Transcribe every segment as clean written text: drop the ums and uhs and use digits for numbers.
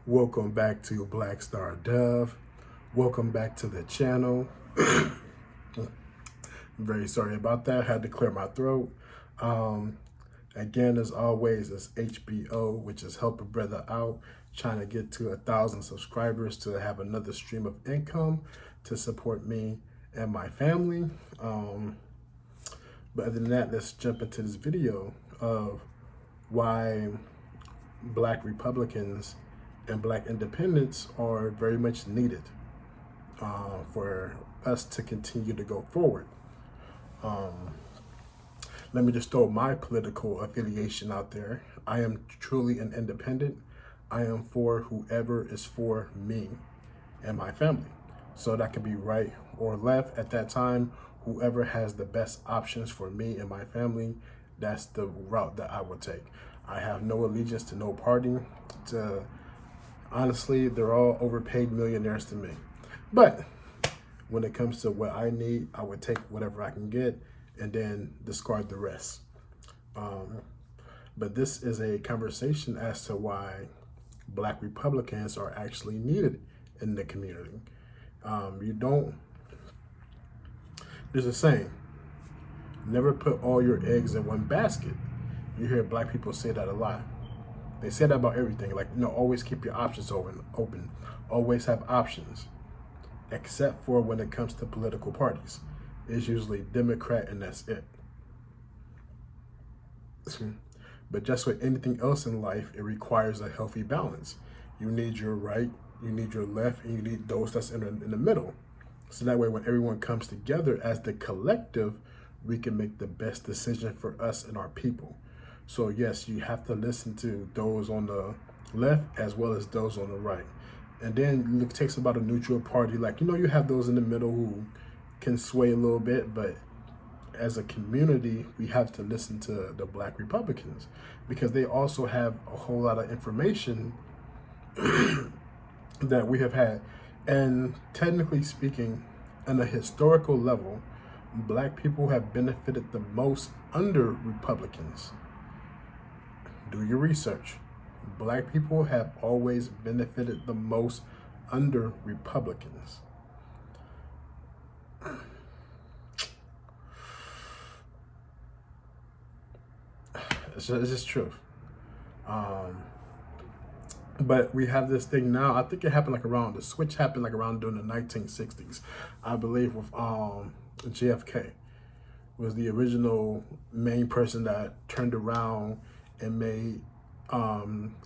Welcome back to Black Star Dove. Welcome back to the channel. I'm very sorry about that. I had to clear my throat. Um, Again, as always, it's HBO, which is Help a Brother Out, trying to get to 1,000 subscribers to have another stream of income to support me and my family. But other than that, let's jump into this video of why Black Republicans and Black independents are very much needed for us to continue to go forward. Let me just throw my political affiliation out there. I am truly an independent. I am for whoever is for me and my family. So that could be right or left at that time. Whoever has the best options for me and my family, that's the route that I would take. I have no allegiance to no party. Honestly, they're all overpaid millionaires to me. But when it comes to what I need, I would take whatever I can get and then discard the rest. But this is a conversation as to why Black Republicans are actually needed in the community. There's a saying, never put all your eggs in one basket. You hear Black people say that a lot. They say that about everything. Like, always keep your options open. Always have options, except for when it comes to political parties. It's usually Democrat and that's it. But just with anything else in life, it requires a healthy balance. You need your right, you need your left, and you need those that's in the middle. So that way, when everyone comes together as the collective, we can make the best decision for us and our people. So yes, you have to listen to those on the left as well as those on the right. And then it takes about a neutral party. Like, you have those in the middle who can sway a little bit, but as a community, we have to listen to the Black Republicans because they also have a whole lot of information that we have had. And technically speaking, on a historical level, Black people have benefited the most under Republicans. Do your research. Black people have always benefited the most under Republicans. It's just truth. But we have this thing now. I think it happened the switch happened around during the 1960s. I believe with JFK was the original main person that turned around and made,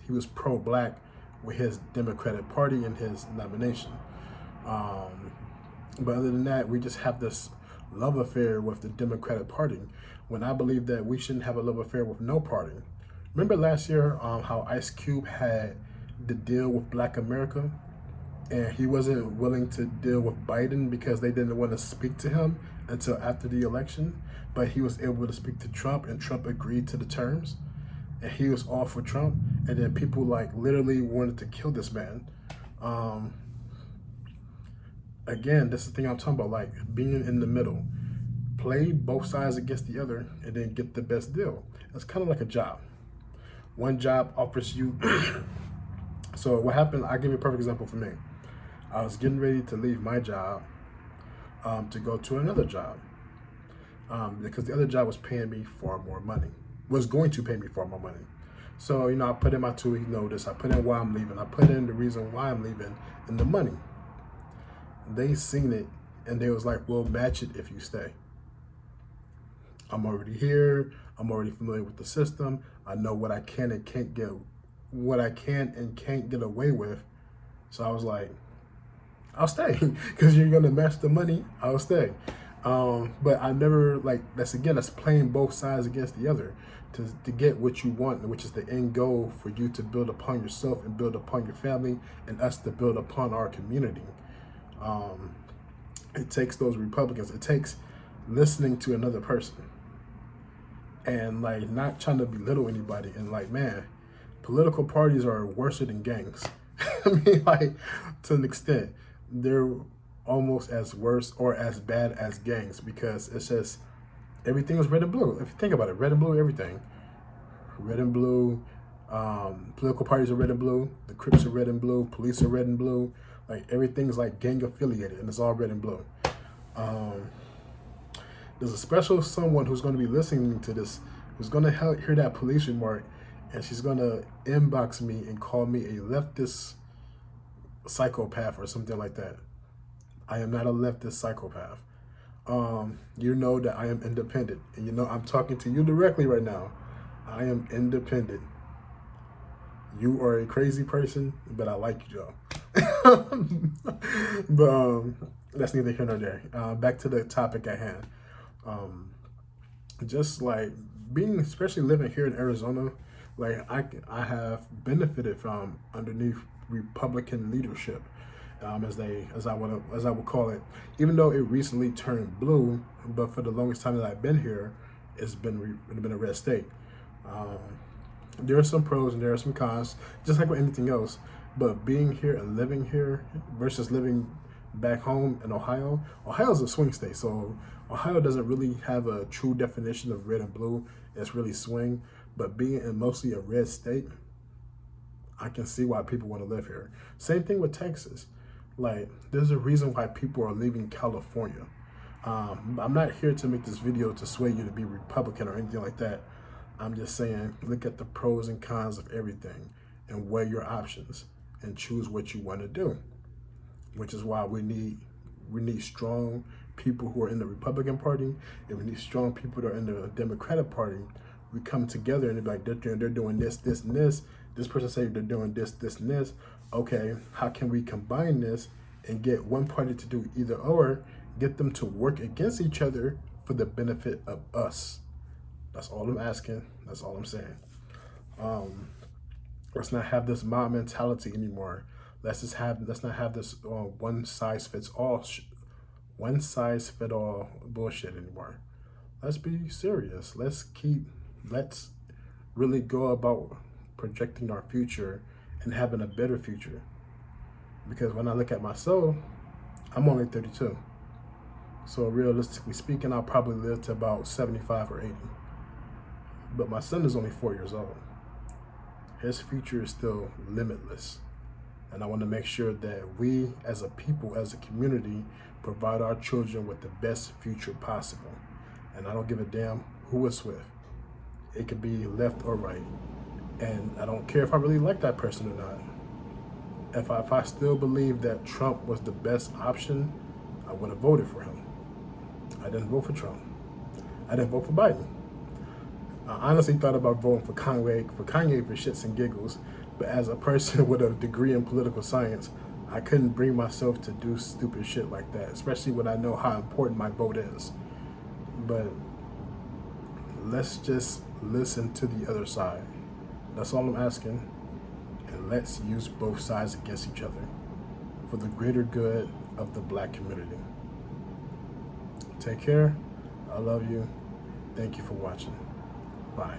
he was pro-Black with his Democratic Party and his nomination. But other than that, we just have this love affair with the Democratic Party, when I believe that we shouldn't have a love affair with no party. Remember last year how Ice Cube had the deal with Black America, and he wasn't willing to deal with Biden because they didn't want to speak to him until after the election, but he was able to speak to Trump, and Trump agreed to the terms, and he was all for Trump, and then people literally wanted to kill this man. Again, this is the thing I'm talking about, being in the middle. Play both sides against the other and then get the best deal. It's kind of like a job. One job offers you. So what happened, I'll give you a perfect example for me. I was getting ready to leave my job to go to another job because the other job was paying me far more money, was going to pay me far more money. So, I put in my 2-week notice, I put in why I'm leaving, I put in the reason why I'm leaving and the money. They seen it and they was like, we'll match it if you stay. I'm already here. I'm already familiar with the system. I know what I can and can't get, away with. So I was like, I'll stay because you're gonna match the money. I'll stay. But I never that's playing both sides against the other to get what you want, which is the end goal for you to build upon yourself and build upon your family and us to build upon our community. It takes those Republicans. It takes listening to another person and not trying to belittle anybody. And man, political parties are worse than gangs. I mean, to an extent, they're almost as worse or as bad as gangs because it's just everything was red and blue. If you think about it, red and blue, everything. Red and blue, Political parties are red and blue. The Crips are red and blue. Police are red and blue. Like everything's like gang affiliated, and it's all red and blue. There's a special someone who's going to be listening to this, who's going to hear that police remark, and she's going to inbox me and call me a leftist psychopath or something like that. I am not a leftist psychopath. You know that I am independent, and you know I'm talking to you directly right now. I am independent. You are a crazy person, but I like you, Joe. But that's neither here nor there. Back to the topic at hand. Just like being, especially living here in Arizona, like I have benefited from underneath Republican leadership, as I would call it. Even though it recently turned blue, but for the longest time that I've been here, it's been a red state. There are some pros and there are some cons, just like with anything else. But being here and living here versus living back home in Ohio, Ohio's a swing state, so Ohio doesn't really have a true definition of red and blue. It's really swing. But being in mostly a red state, I can see why people want to live here. Same thing with Texas. Like, there's a reason why people are leaving California. I'm not here to make this video to sway you to be Republican or anything like that. I'm just saying, look at the pros and cons of everything and weigh your options and choose what you want to do. Which is why we need strong people who are in the Republican Party, and we need strong people that are in the Democratic Party. We come together and they're like, they're doing this, this, and this. This person say they're doing this, this, and this. Okay, how can we combine this and get one party to do either or, get them to work against each other for the benefit of us? That's all I'm asking. That's all I'm saying. Let's not have this mob mentality anymore. Let's not have this one size fits all bullshit anymore. Let's be serious. Let's really go about projecting our future and having a better future. Because when I look at myself, I'm only 32. So realistically speaking, I'll probably live to about 75 or 80. But my son is only 4 years old. His future is still limitless. And I want to make sure that we as a people, as a community, provide our children with the best future possible. And I don't give a damn who it's with. It could be left or right. And I don't care if I really like that person or not. If I still believe that Trump was the best option, I would have voted for him. I didn't vote for Trump. I didn't vote for Biden. I honestly thought about voting for Kanye for shits and giggles, but as a person with a degree in political science, I couldn't bring myself to do stupid shit like that, especially when I know how important my vote is. But let's just listen to the other side. That's all I'm asking. And let's use both sides against each other for the greater good of the Black community. Take care. I love you. Thank you for watching. Bye.